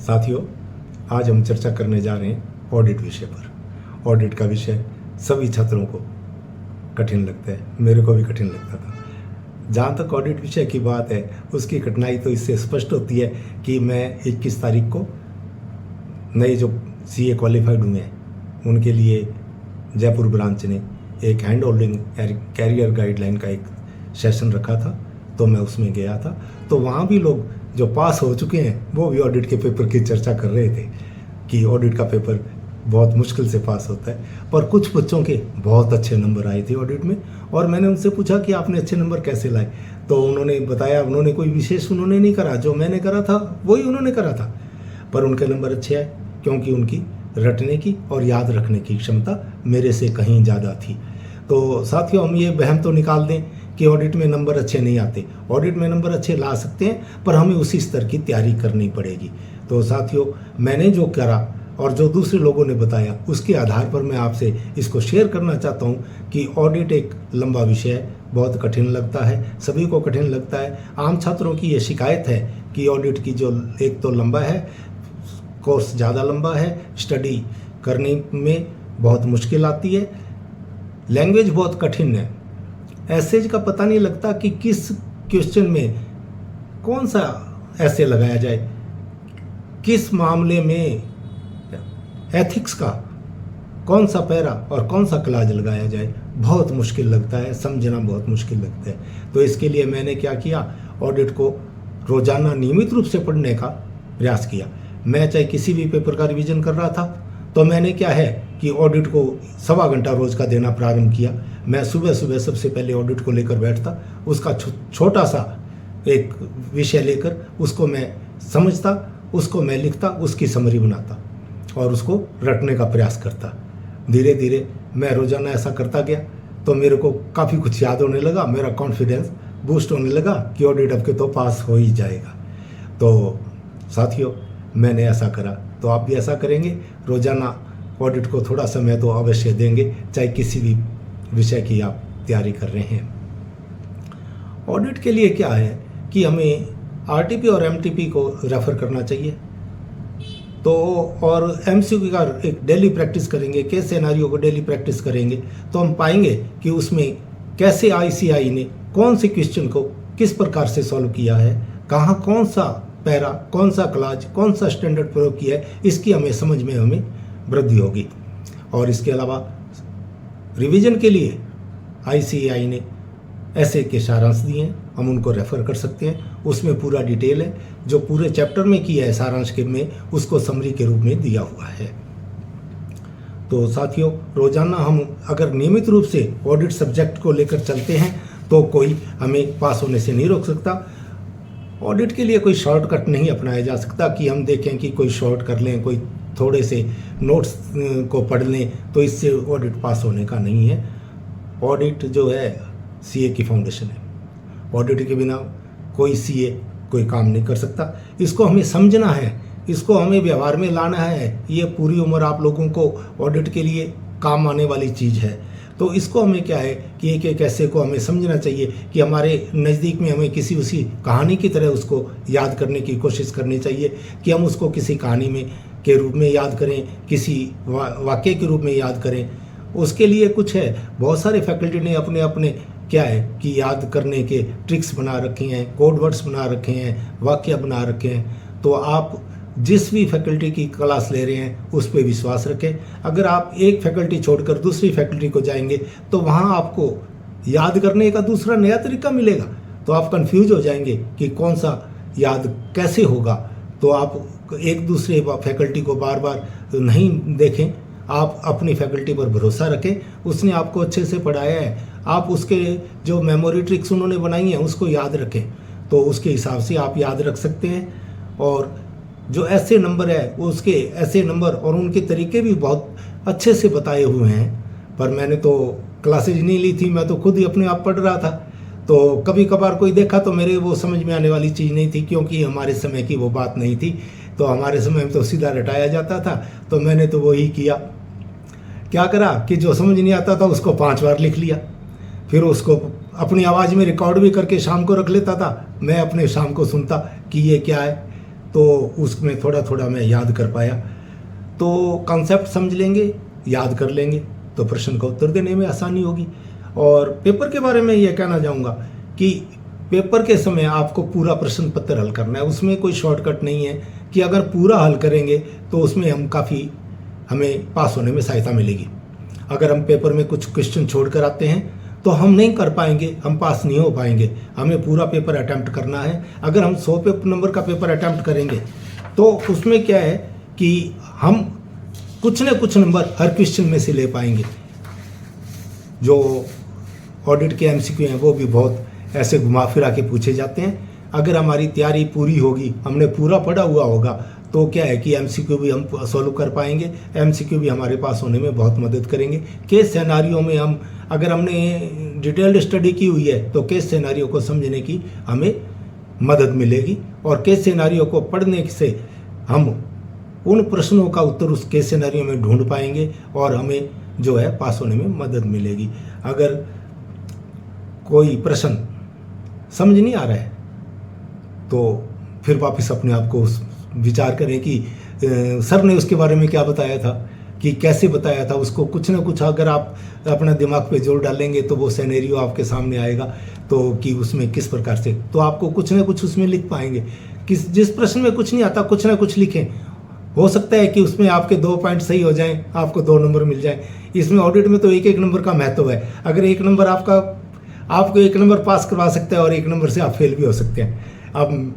साथियों, आज हम चर्चा करने जा रहे हैं ऑडिट विषय पर। ऑडिट का विषय सभी छात्रों को कठिन लगता है, मेरे को भी कठिन लगता था। जहाँ तक ऑडिट विषय की बात है, उसकी कठिनाई तो इससे स्पष्ट होती है कि मैं 21 तारीख को नए जो सीए क्वालिफाइड हुए हैं उनके लिए जयपुर ब्रांच ने एक हैंड होल्डिंग कैरियर गाइडलाइन का एक सेशन रखा था, तो मैं उसमें गया था। तो वहाँ भी लोग जो पास हो चुके हैं वो भी ऑडिट के पेपर की चर्चा कर रहे थे कि ऑडिट का पेपर बहुत मुश्किल से पास होता है, पर कुछ बच्चों के बहुत अच्छे नंबर आए थे ऑडिट में। और मैंने उनसे पूछा कि आपने अच्छे नंबर कैसे लाए, तो उन्होंने बताया उन्होंने कोई विशेष उन्होंने नहीं करा, जो मैंने करा था वही उन्होंने करा था, पर उनके नंबर अच्छे आए क्योंकि उनकी रटने की और याद रखने की क्षमता मेरे से कहीं ज़्यादा थी। तो साथियों, हम ये वहम तो निकाल दें कि ऑडिट में नंबर अच्छे नहीं आते। ऑडिट में नंबर अच्छे ला सकते हैं, पर हमें उसी स्तर की तैयारी करनी पड़ेगी। तो साथियों, मैंने जो करा और जो दूसरे लोगों ने बताया उसके आधार पर मैं आपसे इसको शेयर करना चाहता हूँ कि ऑडिट एक लंबा विषय है, बहुत कठिन लगता है, सभी को कठिन लगता है। आम छात्रों की ये शिकायत है कि ऑडिट की जो एक तो लंबा है, कोर्स ज़्यादा लंबा है, स्टडी करने में बहुत मुश्किल आती है, लैंग्वेज बहुत कठिन है, ऐसेज का पता नहीं लगता कि किस क्वेश्चन में कौन सा ऐसे लगाया जाए, किस मामले में एथिक्स का कौन सा पैरा और कौन सा क्लाज लगाया जाए, बहुत मुश्किल लगता है, समझना बहुत मुश्किल लगता है। तो इसके लिए मैंने क्या किया, ऑडिट को रोजाना नियमित रूप से पढ़ने का प्रयास किया। मैं चाहे किसी भी पेपर का रिवीजन कर रहा था तो मैंने क्या है कि ऑडिट को 1.25 घंटा रोज का देना प्रारंभ किया। मैं सुबह सुबह सबसे पहले ऑडिट को लेकर बैठता, उसका छोटा सा एक विषय लेकर उसको मैं समझता, उसको मैं लिखता, उसकी समरी बनाता और उसको रटने का प्रयास करता। धीरे धीरे मैं रोजाना ऐसा करता गया तो मेरे को काफ़ी कुछ याद होने लगा, मेरा कॉन्फिडेंस बूस्ट होने लगा कि ऑडिट अब के तो पास हो ही जाएगा। तो साथियों, मैंने ऐसा करा, तो आप भी ऐसा करेंगे। रोजाना ऑडिट को थोड़ा समय तो अवश्य देंगे, चाहे किसी भी विषय की आप तैयारी कर रहे हैं। ऑडिट के लिए क्या है कि हमें आरटीपी और एमटीपी को रेफर करना चाहिए, तो और एमसीक्यू का एक डेली प्रैक्टिस करेंगे, केस सिनेरियो को डेली प्रैक्टिस करेंगे, तो हम पाएंगे कि उसमें कैसे आईसीआई ने कौन से क्वेश्चन को किस प्रकार से सॉल्व किया है, कहाँ कौन सा पैरा, कौन सा क्लाज, कौन सा स्टैंडर्ड प्रयोग किया है, इसकी हमें समझ में हमें वृद्धि होगी। और इसके अलावा रिवीजन के लिए आईसीआई ने ऐसे के सारांश दिए हैं, हम उनको रेफर कर सकते हैं, उसमें पूरा डिटेल है, जो पूरे चैप्टर में किया है सारांश के में उसको समरी के रूप में दिया हुआ है। तो साथियों, रोजाना हम अगर नियमित रूप से ऑडिट सब्जेक्ट को लेकर चलते हैं तो कोई हमें पास होने से नहीं रोक सकता। ऑडिट के लिए कोई शॉर्टकट नहीं अपनाया जा सकता कि हम देखें कि कोई शॉर्ट कर लें, कोई थोड़े से नोट्स को पढ़ लें तो इससे ऑडिट पास होने का नहीं है। ऑडिट जो है सीए की फाउंडेशन है, ऑडिट के बिना कोई सीए कोई काम नहीं कर सकता। इसको हमें समझना है, इसको हमें व्यवहार में लाना है। ये पूरी उम्र आप लोगों को ऑडिट के लिए काम आने वाली चीज़ है। तो इसको हमें क्या है कि एक एक ऐसे को हमें समझना चाहिए कि हमारे नज़दीक में हमें किसी उसी कहानी की तरह उसको याद करने की कोशिश करनी चाहिए, कि हम उसको किसी कहानी में के रूप में याद करें, किसी वाक्य के रूप में याद करें। उसके लिए कुछ है, बहुत सारे फैकल्टी ने अपने अपने क्या है कि याद करने के ट्रिक्स बना रखे हैं, कोड वर्ड्स बना रखे हैं, वाक्य बना रखे हैं। तो आप जिस भी फैकल्टी की क्लास ले रहे हैं उस पर विश्वास रखें। अगर आप एक फैकल्टी छोड़कर दूसरी फैकल्टी को जाएंगे तो वहाँ आपको याद करने का दूसरा नया तरीका मिलेगा, तो आप कंफ्यूज हो जाएंगे कि कौन सा याद कैसे होगा। तो आप एक दूसरे फैकल्टी को बार बार नहीं देखें, आप अपनी फैकल्टी पर भरोसा रखें, उसने आपको अच्छे से पढ़ाया है, आप उसके जो मेमोरी ट्रिक्स उन्होंने बनाई हैं उसको याद रखें, तो उसके हिसाब से आप याद रख सकते हैं। और जो ऐसे नंबर है उसके ऐसे नंबर और उनके तरीके भी बहुत अच्छे से बताए हुए हैं, पर मैंने तो क्लासेज नहीं ली थी, मैं तो खुद ही अपने आप पढ़ रहा था। तो कभी कभार कोई देखा तो मेरे वो समझ में आने वाली चीज़ नहीं थी, क्योंकि हमारे समय की वो बात नहीं थी। तो हमारे समय में तो सीधा रटाया जाता था, तो मैंने तो वही किया। क्या करा कि जो समझ नहीं आता था उसको 5 बार लिख लिया, फिर उसको अपनी आवाज़ में रिकॉर्ड भी करके शाम को रख लेता था। मैं अपने शाम को सुनता कि ये क्या है, तो उसमें थोड़ा थोड़ा मैं याद कर पाया। तो कॉन्सेप्ट समझ लेंगे, याद कर लेंगे तो प्रश्न का उत्तर देने में आसानी होगी। और पेपर के बारे में यह कहना चाहूँगा कि पेपर के समय आपको पूरा प्रश्न पत्र हल करना है, उसमें कोई शॉर्टकट नहीं है कि अगर पूरा हल करेंगे तो उसमें हमें पास होने में सहायता मिलेगी। अगर हम पेपर में कुछ क्वेश्चन छोड़ कर आते हैं तो हम नहीं कर पाएंगे, हम पास नहीं हो पाएंगे। हमें पूरा पेपर अटैम्प्ट करना है। अगर हम 100 नंबर का पेपर अटैम्प्ट करेंगे तो उसमें क्या है कि हम कुछ न कुछ नंबर हर क्वेश्चन में से ले पाएंगे। जो ऑडिट के एमसीक्यू हैं वो भी बहुत ऐसे घुमा फिरा के पूछे जाते हैं। अगर हमारी तैयारी पूरी होगी, हमने पूरा पढ़ा हुआ होगा, तो क्या है कि एमसीक्यू भी हम सॉल्व कर पाएंगे। एमसीक्यू भी हमारे पास होने में बहुत मदद करेंगे। केस सिनेरियो में अगर हमने डिटेल्ड स्टडी की हुई है तो केस सिनेरियो को समझने की हमें मदद मिलेगी। और केस सिनेरियो को पढ़ने से हम उन प्रश्नों का उत्तर उस केस सिनेरियो में ढूंढ पाएंगे और हमें जो है पास होने में मदद मिलेगी। अगर कोई प्रश्न समझ नहीं आ रहा है तो फिर वापस अपने आप को विचार करें कि सर ने उसके बारे में क्या बताया था, कि कैसे बताया था। उसको कुछ ना कुछ अगर आप अपना दिमाग पे जोर डालेंगे तो वो सिनेरियो आपके सामने आएगा, तो कि उसमें किस प्रकार से, तो आपको कुछ ना कुछ उसमें लिख पाएंगे। जिस प्रश्न में कुछ नहीं आता कुछ ना कुछ लिखें। हो सकता है कि उसमें आपके 2 पॉइंट सही हो जाएं, आपको 2 नंबर मिल जाएं। इसमें ऑडिट में तो एक नंबर का महत्व है। अगर 1 नंबर आपको 1 नंबर पास करवा सकता है और 1 नंबर से आप फेल भी हो सकते हैं। अब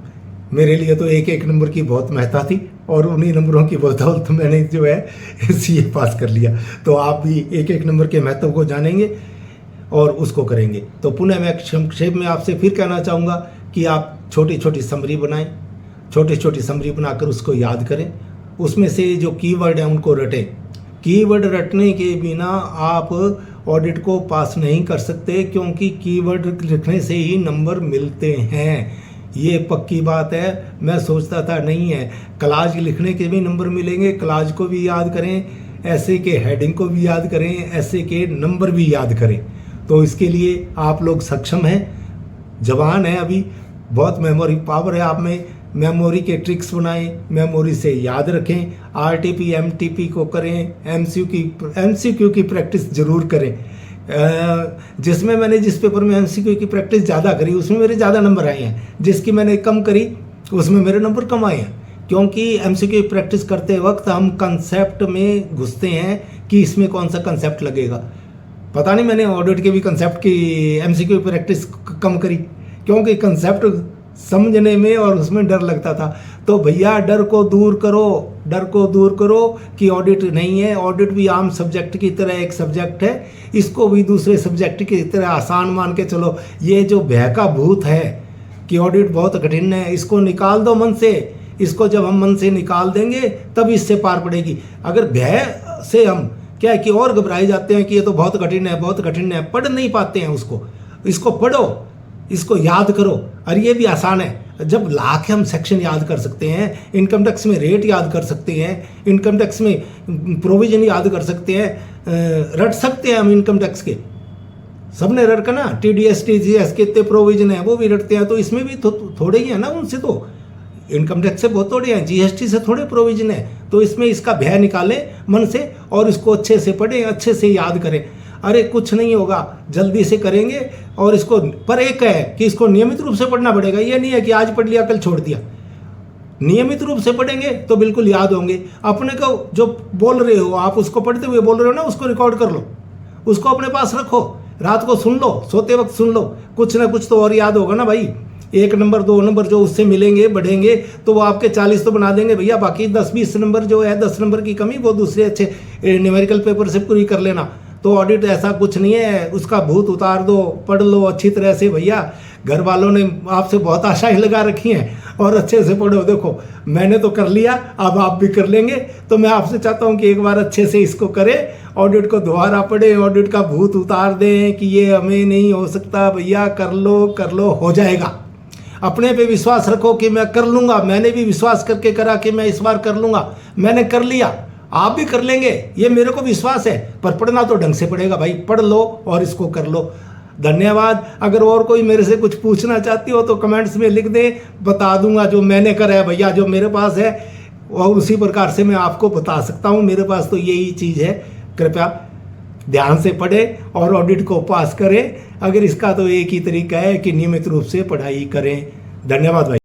मेरे लिए तो एक नंबर की बहुत महत्ता थी और उन्हीं नंबरों की बदौलत मैंने जो है सीए पास कर लिया। तो आप भी एक नंबर के महत्व को जानेंगे और उसको करेंगे। तो पुनः मैं संक्षेप में आपसे फिर कहना चाहूँगा कि आप छोटी छोटी समरी बनाएं, छोटी छोटी समरी बनाकर उसको याद करें। उसमें से जो कीवर्ड है उनको रटें। कीवर्ड रटने के बिना आप ऑडिट को पास नहीं कर सकते, क्योंकि कीवर्ड लिखने से ही नंबर मिलते हैं। ये पक्की बात है। मैं सोचता था नहीं है, क्लाज लिखने के भी नंबर मिलेंगे। क्लाज को भी याद करें, ऐसे के हेडिंग को भी याद करें, ऐसे के नंबर भी याद करें। तो इसके लिए आप लोग सक्षम हैं, जवान हैं, अभी बहुत मेमोरी पावर है आप में। मेमोरी के ट्रिक्स बनाएं, मेमोरी से याद रखें, आरटीपी एमटीपी को करें, एमसीक्यू की प्रैक्टिस जरूर करें। जिसमें मैंने जिस पेपर में एमसीक्यू की प्रैक्टिस ज़्यादा करी उसमें मेरे ज़्यादा नंबर आए हैं, जिसकी मैंने कम करी उसमें मेरे नंबर कम आए हैं। क्योंकि एमसीक्यू की प्रैक्टिस करते वक्त हम कंसेप्ट में घुसते हैं कि इसमें कौन सा कंसेप्ट लगेगा। पता नहीं मैंने ऑडिट के भी कंसेप्ट की एमसीक्यू की प्रैक्टिस कम करी, क्योंकि कंसेप्ट समझने में और उसमें डर लगता था। तो भैया डर को दूर करो कि ऑडिट नहीं है। ऑडिट भी आम सब्जेक्ट की तरह एक सब्जेक्ट है, इसको भी दूसरे सब्जेक्ट की तरह आसान मान के चलो। ये जो भय का भूत है कि ऑडिट बहुत कठिन है, इसको निकाल दो मन से। इसको जब हम मन से निकाल देंगे तब इससे पार पड़ेगी। अगर भय से हम क्या है कि और घबराए जाते हैं कि ये तो बहुत कठिन है, पढ़ नहीं पाते हैं उसको। इसको पढ़ो, इसको याद करो। और ये भी आसान है। जब लाख हम सेक्शन याद कर सकते हैं, इनकम टैक्स में रेट याद कर सकते हैं, इनकम टैक्स में प्रोविजन याद कर सकते हैं, रट सकते हैं हम इनकम टैक्स के। सबने रट का ना, टीडीएस टीजीएस के इतने प्रोविजन है वो भी रटते हैं। तो इसमें भी थोड़े ही है ना, उनसे तो इनकम टैक्स से बहुत थोड़े हैं, जीएसटी से थोड़े प्रोविजन है। तो इसमें इसका भय निकालें मन से और इसको अच्छे से पढ़ें, अच्छे से याद करें। अरे कुछ नहीं होगा, जल्दी से करेंगे। और इसको पर एक है कि इसको नियमित रूप से पढ़ना पड़ेगा। ये नहीं है कि आज पढ़ लिया कल छोड़ दिया। नियमित रूप से पढ़ेंगे तो बिल्कुल याद होंगे। अपने को जो बोल रहे हो आप, उसको पढ़ते हुए बोल रहे हो ना, उसको रिकॉर्ड कर लो, उसको अपने पास रखो, रात को सुन लो, सोते वक्त सुन लो। कुछ ना कुछ तो और याद होगा ना भाई। 1 नंबर 2 नंबर जो उससे मिलेंगे बढ़ेंगे तो वो आपके 40 तो बना देंगे भैया। बाकी 10-20 नंबर जो है, 10 नंबर की कमी वो दूसरे अच्छे न्यूमेरिकल पेपर से पूरी कर लेना। तो ऑडिट ऐसा कुछ नहीं है, उसका भूत उतार दो, पढ़ लो अच्छी तरह से भैया। घर वालों ने आपसे बहुत आशाएं लगा रखी हैं और अच्छे से पढ़ो। देखो मैंने तो कर लिया, अब आप भी कर लेंगे। तो मैं आपसे चाहता हूं कि एक बार अच्छे से इसको करें, ऑडिट को दोबारा पढ़ें, ऑडिट का भूत उतार दें कि ये हमें नहीं हो सकता भैया। कर लो, हो जाएगा। अपने पे विश्वास रखो कि मैं कर लूँगा। मैंने भी विश्वास करके करा कि मैं इस बार कर लूँगा, मैंने कर लिया, आप भी कर लेंगे, ये मेरे को विश्वास है। पर पढ़ना तो ढंग से पड़ेगा भाई। पढ़ लो और इसको कर लो। धन्यवाद। अगर और कोई मेरे से कुछ पूछना चाहती हो तो कमेंट्स में लिख दे, बता दूंगा जो मैंने करा है भैया, जो मेरे पास है, और उसी प्रकार से मैं आपको बता सकता हूँ। मेरे पास तो यही चीज़ है। कृपया ध्यान से पढ़े और ऑडिट को पास करें। अगर इसका तो एक ही तरीका है कि नियमित रूप से पढ़ाई करें। धन्यवाद भाई।